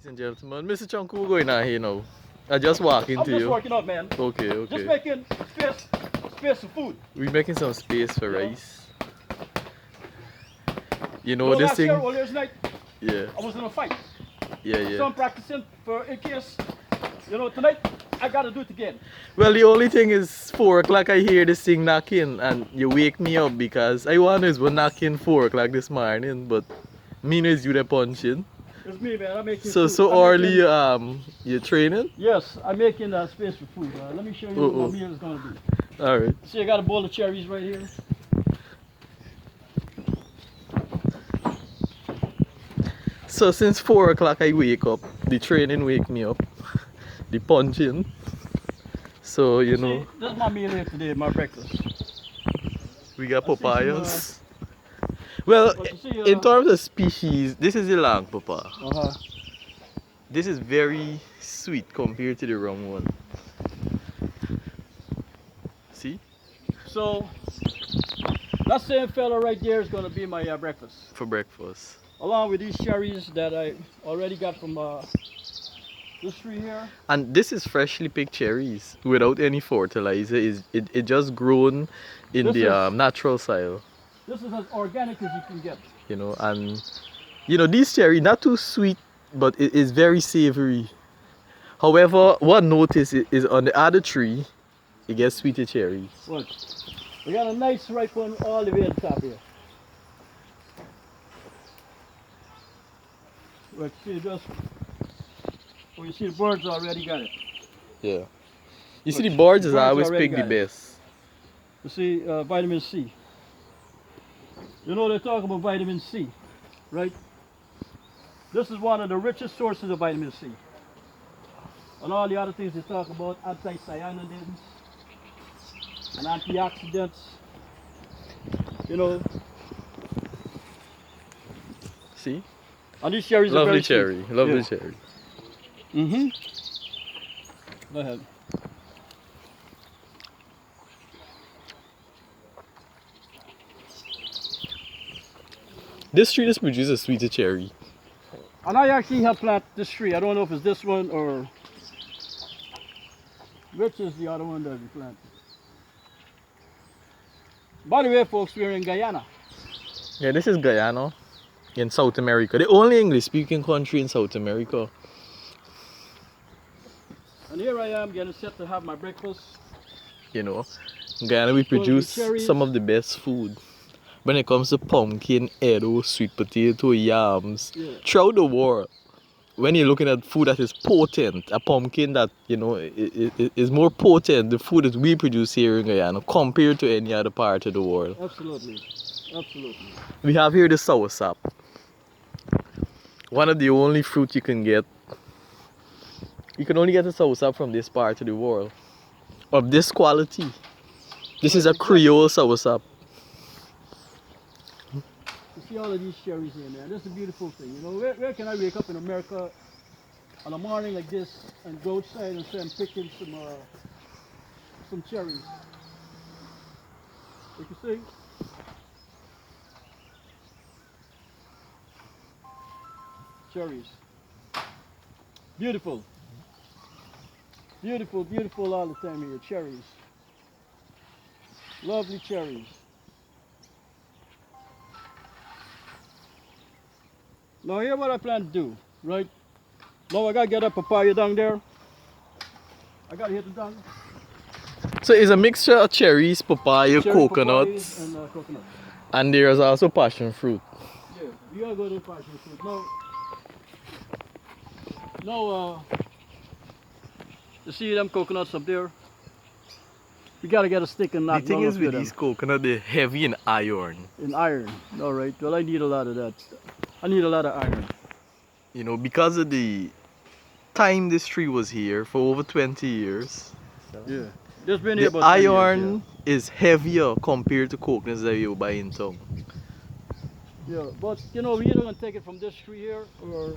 and gentlemen. Mr. Chunku, we're going on here now. I just walk into I'm just you. working out, man. Okay, okay. Just making space for food. We're making some space for rice. You know Well, this last year, thing? well, last night, Yeah, I was in a fight. yeah. So I'm practicing for in case, tonight I gotta do it again. Well, the only thing is 4 o'clock I hear this thing knocking and you wake me up because I wonder is we knocking 4 o'clock this morning, but me knows you the punching. It's me, man. I'm making So food. so I'm early making, you're training? Yes, I'm making space for food. Let me show you what my meal is gonna be. Alright. See, I got a bowl of cherries right here. So since 4 o'clock I wake up, the training wake me up, the punching. So you know. See, this is my meal here today, my breakfast. We got I see some, papayas. Well, in terms of species, this is the long papaya. This is very sweet compared to the wrong one. See? So, that same fella right there is going to be my breakfast. For breakfast. Along with these cherries that I already got from this tree here. And this is freshly picked cherries without any fertilizer. It just grown in the natural soil. This is as organic as you can get. You know, and these cherries not too sweet, but it is very savory. However, one notice is on the other tree, it gets sweeter cherries. Look, we got a nice ripe one all the way at the top here. Look, see, you see the birds already got it. Yeah. You see the birds is always pick the best. You see vitamin C. You know they talk about vitamin C, right? This is one of the richest sources of vitamin C. And all the other things they talk about, anthocyanidins and antioxidants. See? And these cherries are very sweet. Lovely cherry. Go ahead. This tree just produces a sweeter cherry. And I actually have planted this tree. I don't know if it's this one or which is the other one that we planted. By the way, folks, we're in Guyana. Yeah, this is Guyana in South America. The only English-speaking country in South America. And here I am getting set to have my breakfast. You know, in Guyana we produce some of the best food. When it comes to pumpkin, edo, sweet potato, yams, throughout the world, when you're looking at food that is potent, a pumpkin that, is more potent, the food that we produce here in Guyana compared to any other part of the world. Absolutely. Absolutely. We have here the soursop. One of the only fruit you can get. You can only get the soursop from this part of the world. Of this quality. This is a Creole soursop. You see all of these cherries here, man. That's a beautiful thing. Where can I wake up in America on a morning like this and go outside and say I'm picking some cherries? You can see. Cherries. Beautiful. Beautiful, beautiful all the time here. Cherries. Lovely cherries. Now here's what I plan to do, right? Now I gotta get a papaya down there. I gotta hit it down. So it's a mixture of cherries, papaya, coconuts, and coconut. And there's also passion fruit. Yeah, we gotta go to passion fruit. Now, you see them coconuts up there? We gotta get a stick and knock them. The thing is with these coconuts, they're heavy in iron. In iron, all right. Well, I need a lot of that. I need a lot of iron. Because of the time this tree was here for over 20 years. Yeah. Just been here the about 10 iron years, is heavier compared to coconuts that you buy in town. Yeah, but we're either gonna take it from this tree here, or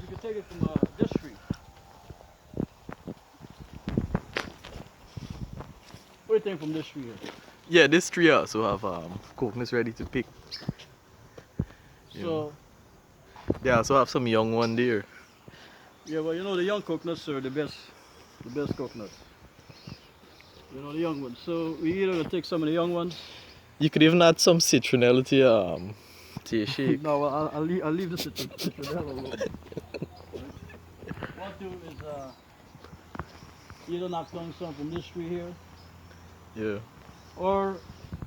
we can take it from this tree. What do you think from this tree here? Yeah, this tree also have coconuts ready to pick. Yeah, so I have some young one there. Yeah, well, you know the young coconuts are the best coconuts. You know the young ones. So we either gonna take some of the young ones. You could even add some citronella to your shake. No, well, I'll leave the citronella alone. Right? What I'll do is either knock down some from this tree here, Yeah. or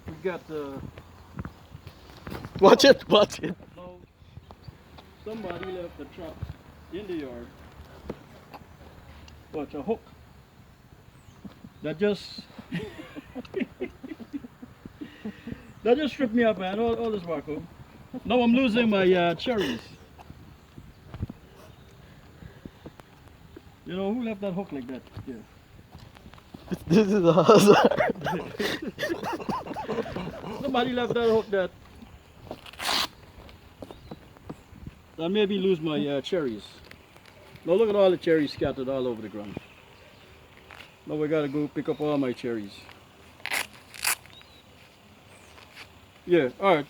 we got Watch it, watch it. no, somebody left a trap in the yard. Watch a hook that just that just stripped me up, man. All this Marco. Now I'm losing my cherries. You know who left that hook like that? Yeah. This is a hazard. Somebody left that hook that made me lose my cherries. Now look at all the cherries scattered all over the ground. Now we gotta go pick up all my cherries. Yeah, alright.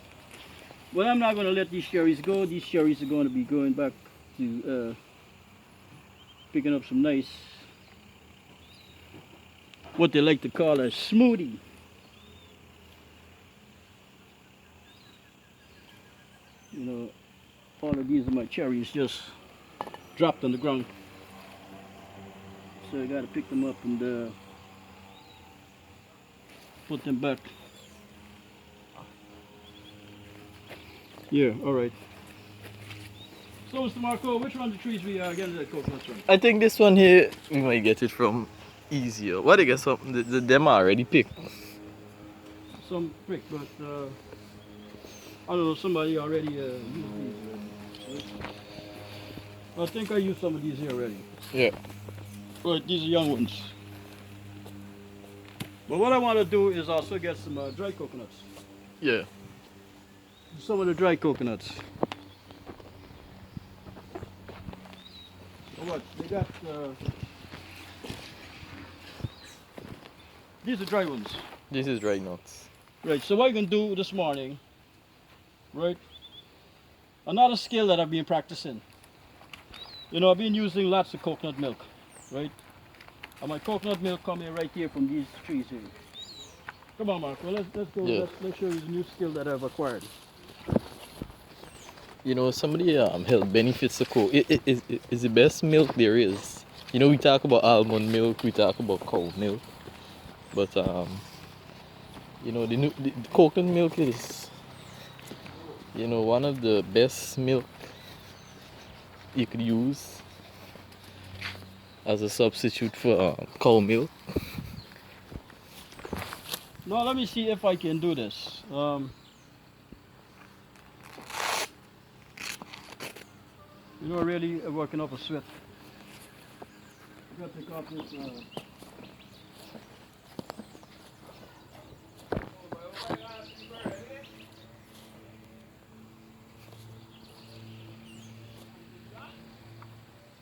Well, I'm not gonna let these cherries go. These cherries are gonna be going back to picking up some nice, what they like to call a smoothie. You know, all of these are my cherries just dropped on the ground. So I gotta pick them up and put them back. Yeah, alright. So Mr. Marco, which one of the trees we are getting that coconuts from? I think this one here, we might get it from easier. What, I guess something, them are already picked. Some prick, but I don't know, somebody already used these. I think I used some of these here already. Yeah. Right, these are young ones. But what I want to do is also get some dry coconuts. Yeah. Some of the dry coconuts. So what? They got these are dry ones. This is dry nuts. Right, so what I can do this morning, right? Another skill that I've been practicing. You know, I've been using lots of coconut milk, right? And my coconut milk coming right here from these trees here. Come on, Marco, let's go. Yeah. Let's show you the new skill that I've acquired. You know, some of the health benefits of cocoa. It is the best milk there is. You know, we talk about almond milk, we talk about cow milk, but you know, the coconut milk is, you know, one of the best milk you could use as a substitute for cow milk. Now let me see if I can do this. You know, really working up a sweat. I gotta take off this.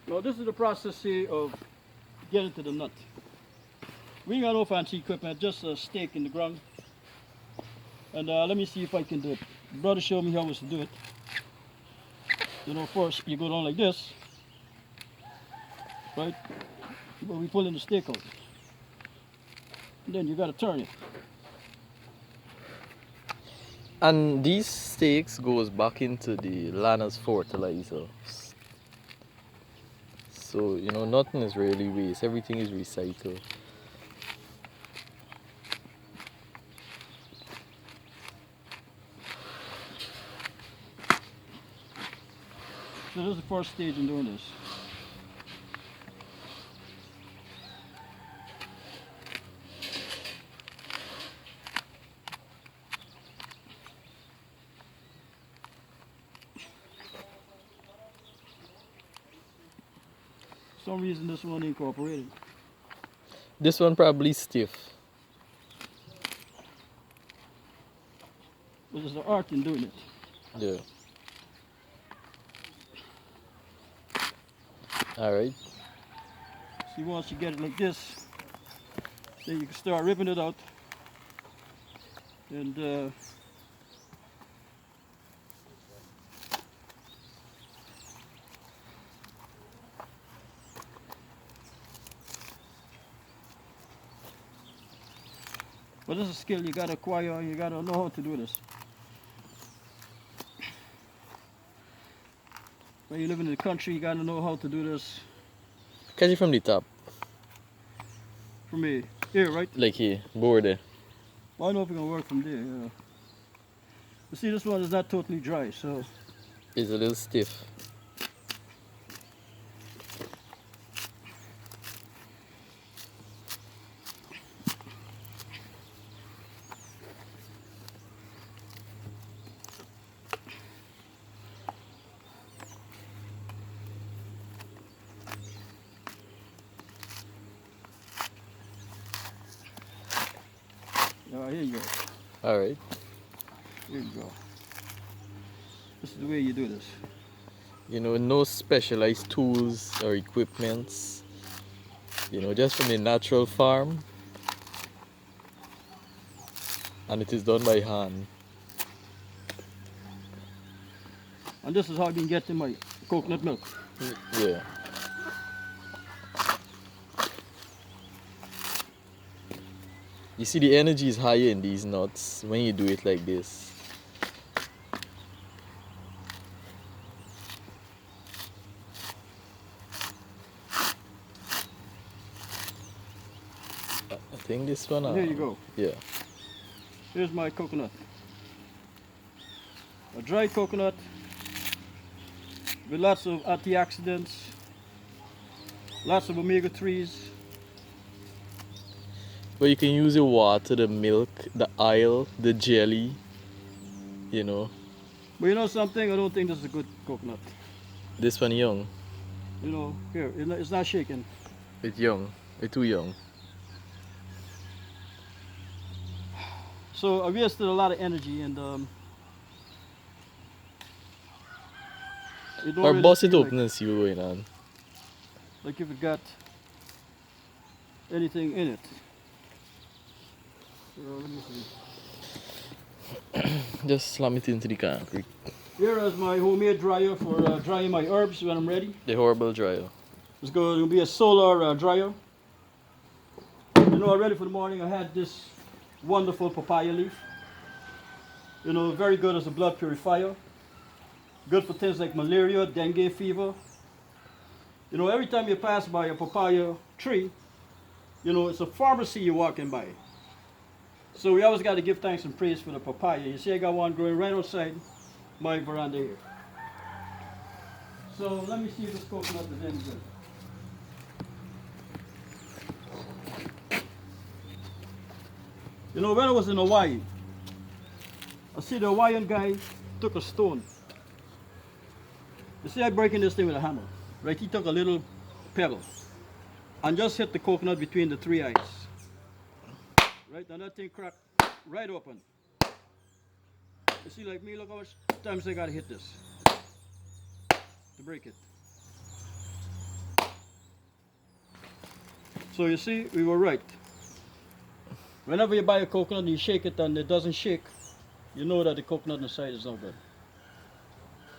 Now this is the process here of getting to the nut. We ain't got no fancy equipment, just a stake in the ground. And let me see if I can do it. Brother showed me how to do it. You know, first you go down like this, right? But we pull in the stake out. And then you gotta turn it. And these stakes goes back into the land as fertilizer. So, you know, nothing is really waste. Everything is recycled. So this is the first stage in doing this. For some reason this one incorporated. This one probably stiff. But there's an art in doing it. Yeah. Alright. See, once you get it like this, then you can start ripping it out. And But this is a skill you gotta acquire, you gotta know how to do this. When you live in the country, you gotta know how to do this. Catch it from the top. For me, here, right? Like here, border. Well, I don't know if it's gonna work from there, yeah. You see, this one is not totally dry, so. It's a little stiff. Here you go. Alright. Here you go. This is the way you do this. You know, no specialized tools or equipments. You know, just from the natural farm. And it is done by hand. And this is how I've been getting my coconut milk. Yeah. You see, the energy is higher in these nuts when you do it like this. I think this one. Here you go. Yeah. Here's my coconut. A dried coconut with lots of antioxidants, lots of omega-3s. But you can use the water, the milk, the oil, the jelly, you know. But you know something? I don't think this is a good coconut. This one young. You know, here, it's not shaking. It's young. It's too young. So I wasted a lot of energy and you don't Or really bust it feel open and see what's going on. like if it got anything in it. Let me see. Just slam it into the concrete. Here is my homemade dryer for drying my herbs when I'm ready. The horrible dryer. It's going to be a solar dryer. You know, already for the morning I had this wonderful papaya leaf. You know, very good as a blood purifier. Good for things like malaria, dengue fever. You know, every time you pass by a papaya tree, you know, it's a pharmacy you're walking by. So we always got to give thanks and praise for the papaya. You see I got one growing right outside my veranda here. So let me see if this coconut is any good. You know, when I was in Hawaii, I see the Hawaiian guy took a stone. You see I breaking this thing with a hammer, right? He took a little pebble and just hit the coconut between the three eyes. Right, and that thing cracked right open. You see, like me, look how much times I gotta hit this to break it. So you see, we were right. Whenever you buy a coconut and you shake it and it doesn't shake, you know that the coconut inside is no good.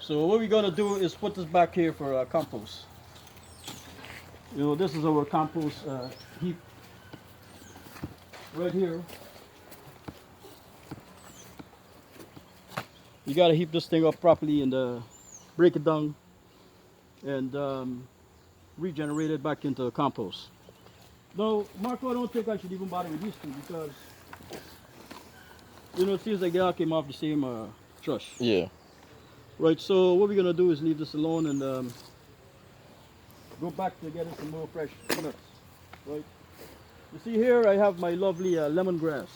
So what we're gonna do is put this back here for compost. You know, this is our compost heap. Right here. You gotta heap this thing up properly and break it down and regenerate it back into compost. Now, Marco, I don't think I should even bother with these two because, you know, it seems like they all came off the same trush. Yeah. Right, so what we're gonna do is leave this alone and go back to getting some more fresh nuts. Right. You see here I have my lovely lemongrass.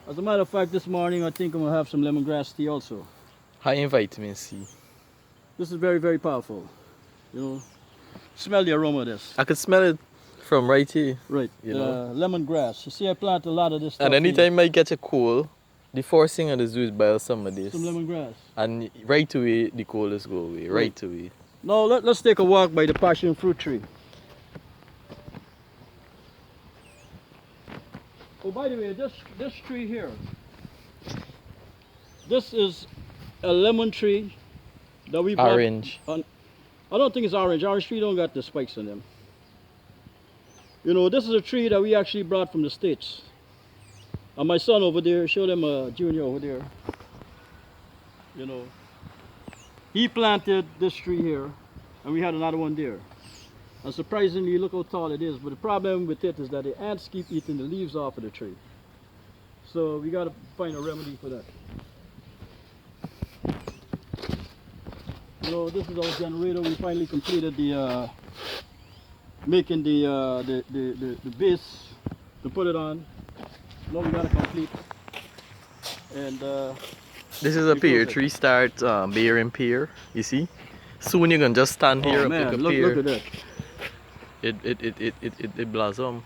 As a matter of fact, this morning I think I'm going to have some lemongrass tea also. High in vitamin C. This is very, very powerful. You know, smell the aroma of this. I could smell it from right here. Right, You know? lemongrass. You see I plant a lot of this stuff. And anytime I get a cold, the first thing I do is boil some of this. Some lemongrass. And right away, the cold is go away. Right away. Now let's take a walk by the passion fruit tree. Oh, by the way, this tree here, this is a lemon tree that we bought. Orange. I don't think it's orange. Orange tree don't got the spikes on them. You know, this is a tree that we actually brought from the States. And my son over there, show them Junior over there. You know, he planted this tree here, and we had another one there. And surprisingly, look how tall it is. But the problem with it is that the ants keep eating the leaves off of the tree. So we got to find a remedy for that. You know, this is our generator. We finally completed the making the base to put it on. Now we got to complete. And this is a pear tree start bearing pear. You see? Soon you can just stand here and pick a pear. Look at that. It blossom.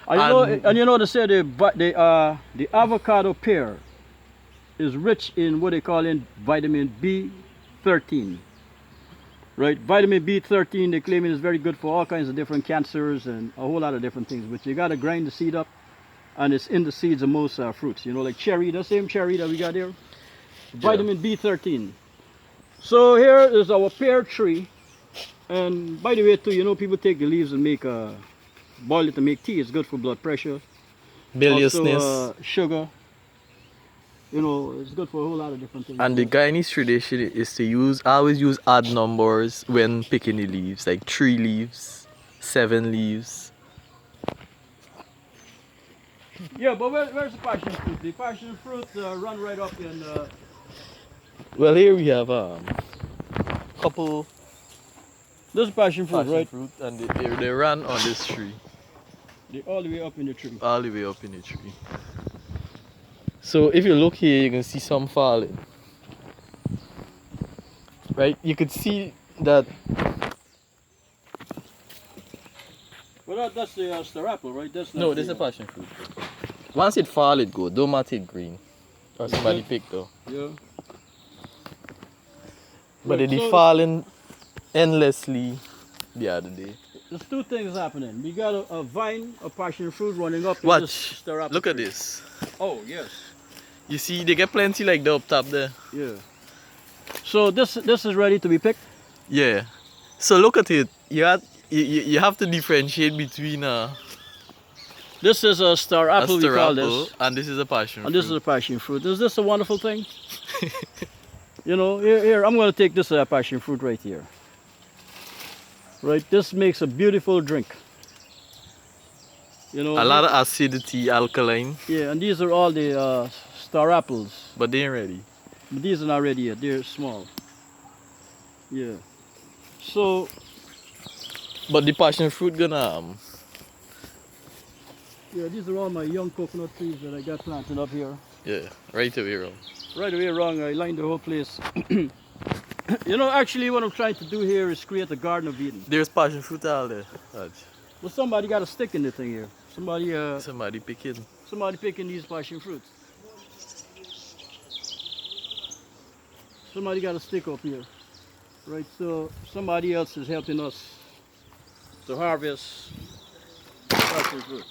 And you know they say the avocado pear is rich in what they call in vitamin B13. Right? Vitamin B13 they claim it is very good for all kinds of different cancers and a whole lot of different things. But you gotta grind the seed up, and it's in the seeds of most fruits. You know, like cherry, the same cherry that we got here. Vitamin B13. So here is our pear tree. And by the way too, you know, people take the leaves and make boil it to make tea. It's good for blood pressure. Biliousness. Also, sugar. You know, it's good for a whole lot of different things. And the Guyanese tradition is to always use odd numbers when picking the leaves, like 3 leaves, 7 leaves. Yeah, but where's the passion fruit? The passion fruit run right up in. Well, here we have couple. This is passion fruit, Passion right? fruit, and they ran on this tree. They're all the way up in the tree. All the way up in the tree. So if you look here, you can see some falling. Right? You could see that. Well, that's the star apple, right? That's not No, this is a passion fruit. Once it fall, it go. Don't matter it green. Or somebody pick though. Yeah. But Right, it so falling endlessly the other day. there's 2 things happening. We got a vine of passion fruit running up. Watch. This star apple Look at tree. this. Oh yes. You see, they get plenty like the up top there. Yeah. So this is ready to be picked. Yeah. So look at it. You have to differentiate between This is a star apple. star we call apple this, and this is a passion and fruit. this is a passion fruit. Is this a wonderful thing? You know, here I'm going to take this passion fruit right here. Right, this makes a beautiful drink. You know, a lot of acidity, alkaline, yeah, and these are all the star apples. but they ain't ready. But these are not ready yet. They're small. Yeah. So But the passion fruit gonna yeah, these are all my young coconut trees that I got planted up here. yeah, right away around. Right away wrong, I lined the whole place. You know, actually what I'm trying to do here is create a Garden of Eden. There's passion fruit all there. Watch. Well, somebody got a stick in the thing here. Somebody picking. Somebody picking these passion fruits. Somebody got a stick up here. Right, so somebody else is helping us to harvest passion fruit.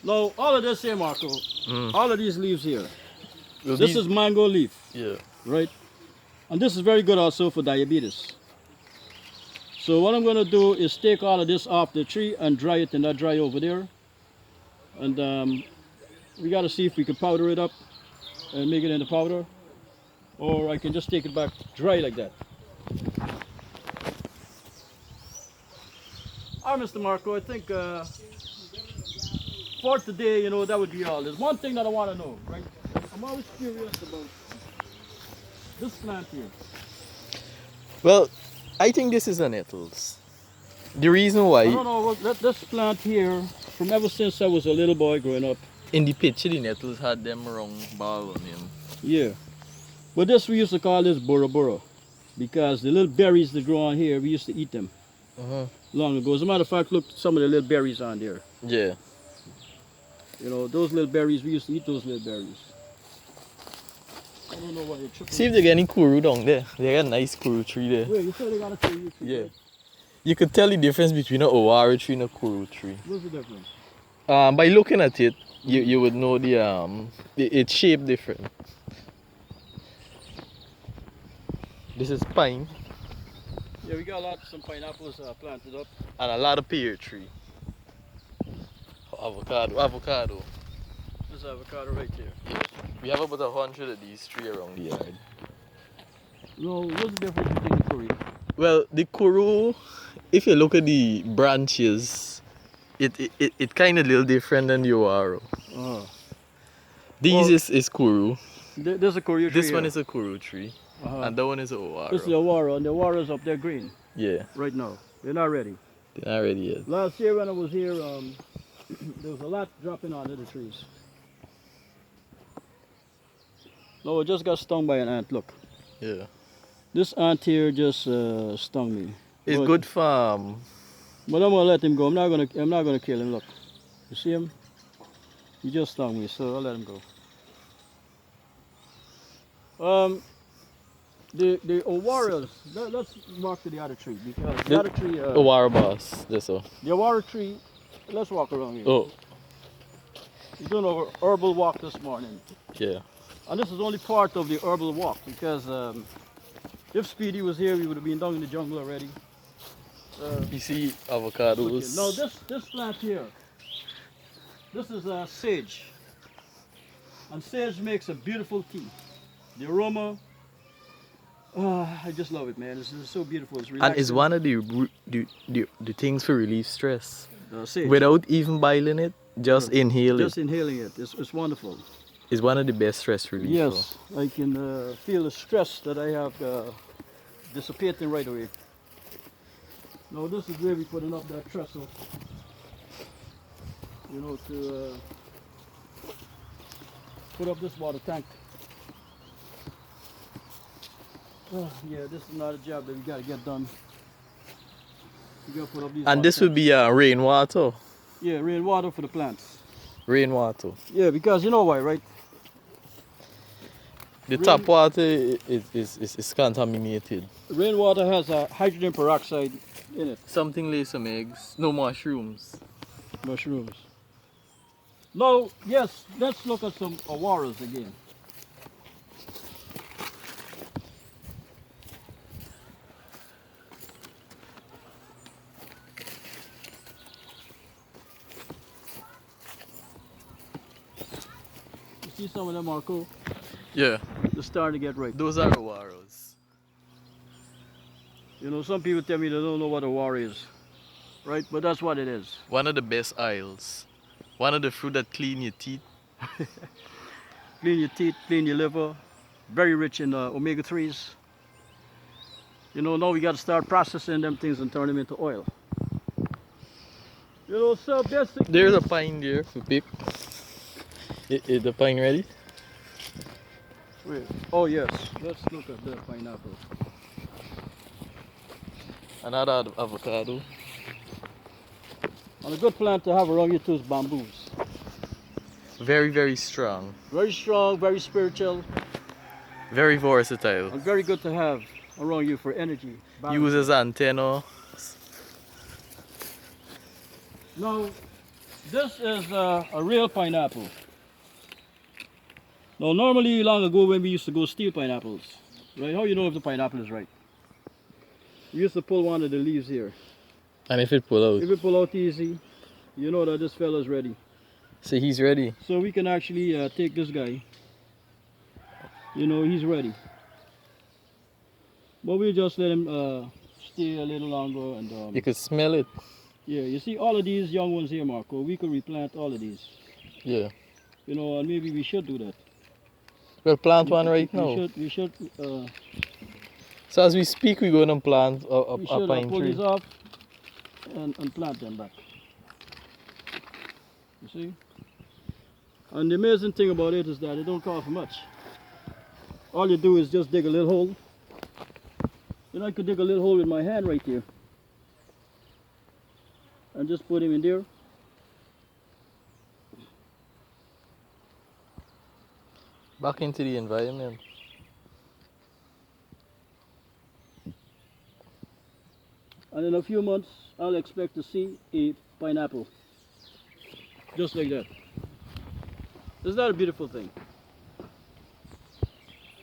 Now, all of this here, Marco, all of these leaves here, Well, this these- is mango leaf, yeah. right? And this is very good also for diabetes. So what I'm going to do is take all of this off the tree and dry it in that dry over there. And we got to see if we can powder it up and make it into powder. Or I can just take it back dry like that. All right, Mr. Marco, I think for today, you know, that would be all. There's one thing that I want to know, right? I'm always curious about this plant here. Well, I think this is a nettles. The reason why I don't know, this plant here, from ever since I was a little boy growing up. in the picture the nettles had them wrong ball on him. Yeah. But this, we used to call this bora bora. Because the little berries that grow on here, we used to eat them long ago. As a matter of fact, look, some of the little berries on there. Yeah. You know, those little berries, we used to eat those little berries. I don't know why you're tripping. See if they get any kuru down there. They got a nice kuru tree there. Wait, you said they got a tree? Yeah. You could tell the difference between a owari tree and a kuru tree. What's the difference? By looking at it, you would know it's shaped different. This is pine Yeah, we got some pineapples planted up. and a lot of pear tree. Avocado. This avocado right there. We have about 100 of these trees around the yard. No, what's the difference between the Korea? Well, the kuru, if you look at the branches, it kind of little different than the owaro. These Well, is kuru. There's a Korea tree This one here. is a kuru tree, Uh-huh. and that one is a owaro. This is the Awara, and the Awara is up there green Yeah, right now. They're not ready. they're not ready yet. Last year when I was here, there was a lot dropping onto the trees. No, I just got stung by an ant. Look, Yeah, this ant here just stung me. it's But- good for But I'm gonna let him go. I'm not gonna kill him. Look, you see him? He just stung me, so I'll let him go. The Awaras. Let's walk to the other tree because the other tree. owaro boss. That's all. The Awara tree. Let's walk around here. Oh, We're doing an herbal walk this morning, yeah. and this is only part of the herbal walk because if Speedy was here, we would have been down in the jungle already. You see avocados. No, this plant here. This is sage, and sage makes a beautiful tea. The aroma. I just love it, man. It's so beautiful. It's relaxing. And it's one of the things for relieve stress. Sage. Without even boiling it, just inhale Just it. inhaling it. It's wonderful. It's one of the best stress relief. Yes, I can feel the stress that I have dissipating right away. Now this is where we're putting up that trestle. You know, to put up this water tank. Yeah, this is not a job that we gotta get done. We gotta put up these. And water this would tanks. be rainwater. Yeah, rainwater for the plants. Rainwater. Yeah, because you know why, right? The tap water is contaminated. Rainwater has hydrogen peroxide in it. Something lays some eggs. No mushrooms. Mushrooms. Now, yes, let's look at some awaras again. You see some of them, Marco? Yeah, They're starting to get ripe. those are awaros. You know, some people tell me they don't know what a awara is, right? But that's what it is. One of the best aisles. One of the fruit that clean your teeth. Clean your teeth, clean your liver. Very rich in omega-3s. You know, now we got to start processing them things and turn them into oil. You know, so basically... There's a pine there for pick. Is the pine ready? Wait. Oh, yes. Let's look at the pineapple. Another avocado. And a good plant to have around you too is bamboos. Very, very strong. Very strong, very spiritual, Very versatile. and very good to have around you for energy. balance. Use as antenna. Now, this is a real pineapple. Now, normally long ago when we used to go steal pineapples, right? How you know if the pineapple is right? You used to pull one of the leaves here. And if it pull out. If you pull out easy, you know that this fella's ready. See, he's ready. So we can actually take this guy. You know, he's ready. But we'll just let him stay a little longer and You could smell it. yeah, you see all of these young ones here, Marco, we could replant all of these. Yeah. You know, and maybe we should do that. We'll plant one right We now. should So as we speak, we're going to plant a pine pull tree. these off and plant them back. You see? And the amazing thing about it is that it don't cost much. All you do is just dig a little hole. Then I could dig a little hole with my hand right here. And just put him in there. Back into the environment. And in a few months, I'll expect to see a pineapple. Just like that. Isn't that a beautiful thing?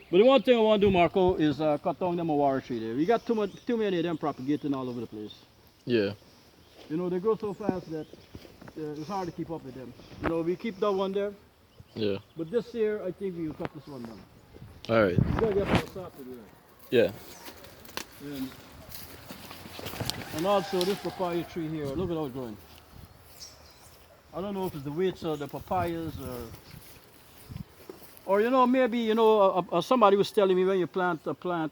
But the one thing I want to do, Marco, is cut down them awara tree there. We got too many of them propagating all over the place. Yeah. You know, they grow so fast that it's hard to keep up with them. You know, we keep that one there, Yeah. But this year, I think we'll cut this one down. All right. We gotta get some sap to do that. Yeah. And also this papaya tree here, look at how it's growing. I don't know if it's the weights of the papayas or you know, maybe, you know, somebody was telling me when you plant a plant,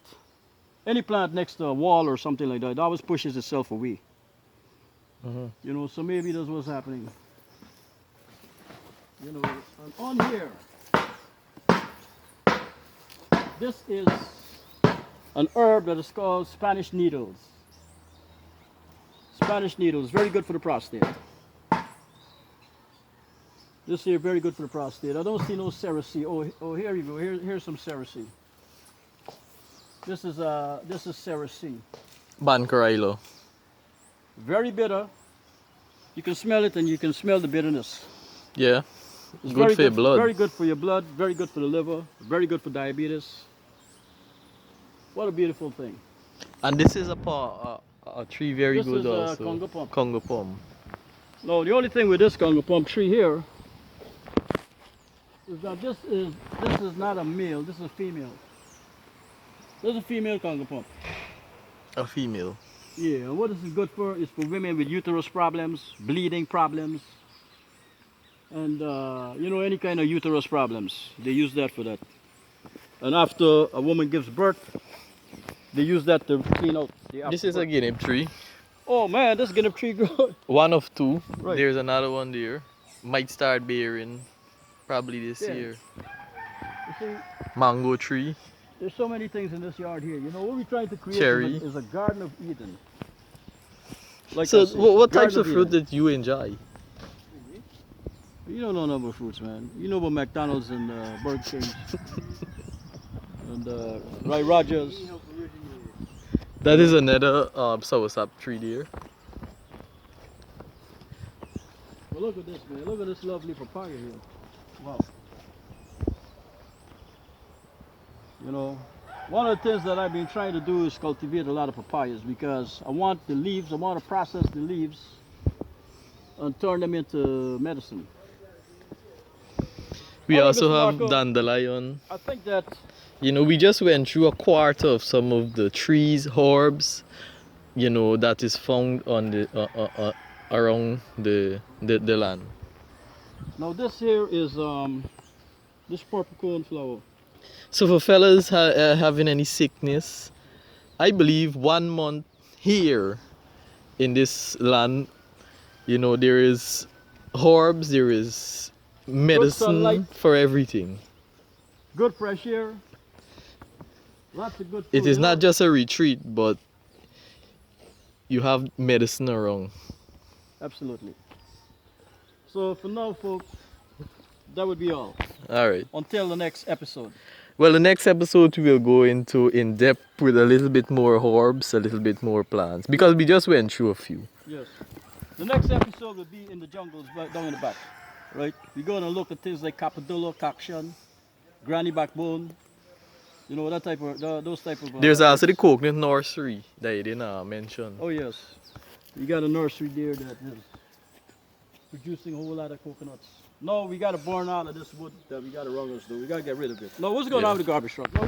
any plant next to a wall or something like that, it always pushes itself away. You know, so maybe that's what's happening. You know, and on here, this is an herb that is called Spanish needles. Spanish needles, very good for the prostate. This here, very good for the prostate. I don't see no cerasee. Oh, here you go. Here's some cerasee. This is cerasee. Bancarilo. Very bitter. You can smell it, and you can smell the bitterness. Yeah. It's Good very for your blood. Very good for your blood. Very good for the liver. Very good for diabetes. What a beautiful thing. And this is a tree very This good is also. Congo palm. Congo palm. No, the only thing with this Congo palm tree here is that this is not a male. This is a female. This is a female Congo palm. A female. Yeah, and what this is good for is for women with uterus problems, bleeding problems, and you know, any kind of uterus problems. They use that for that. And after a woman gives birth, they use that to clean out the This is a guinea tree. Oh man, this guinea tree grow. One of two. Right. There's another one there. Might start bearing probably this Yeah. year. You see, Mango tree. there's so many things in this yard here. You know, what we're trying to create Cherry. is a Garden of Eden. Like So I said, what types Garden of fruit Eden. that you enjoy? You don't know number of fruits, man. You know about McDonald's and Burger King and Roy Rogers. That is another soursop tree there. Well, look at this, man. Look at this lovely papaya here. Wow. You know, one of the things that I've been trying to do is cultivate a lot of papayas because I want the leaves, I want to process the leaves and turn them into medicine. We Oh, also Mr. have Marco. dandelion. I think that You know, we just went through a quarter of some of the trees, herbs, you know, that is found on the around the land. now this here is this purple cone flower. So for fellas having any sickness, I believe 1 month here in this land, you know, there is herbs, there is medicine sunlight. for everything. Good fresh air. Lots of good food. It is you not know? just a retreat, but you have medicine around. Absolutely. So for now, folks, that would be all. All right. Until the next episode. Well, the next episode we will go into in depth with a little bit more herbs, a little bit more plants, because we just went through a few. Yes. The next episode will be in the jungles right down in the back. Right? We're going to look at things like Capadullo, Cockshan, Granny Backbone. You know, that type of, those type of... There's also the coconut nursery that you didn't mention. Oh, yes. You got a nursery there that is producing a whole lot of coconuts. No, we got to burn out of this wood that we got around us, though. We got to get rid of it. No, what's going on with the garbage truck? No,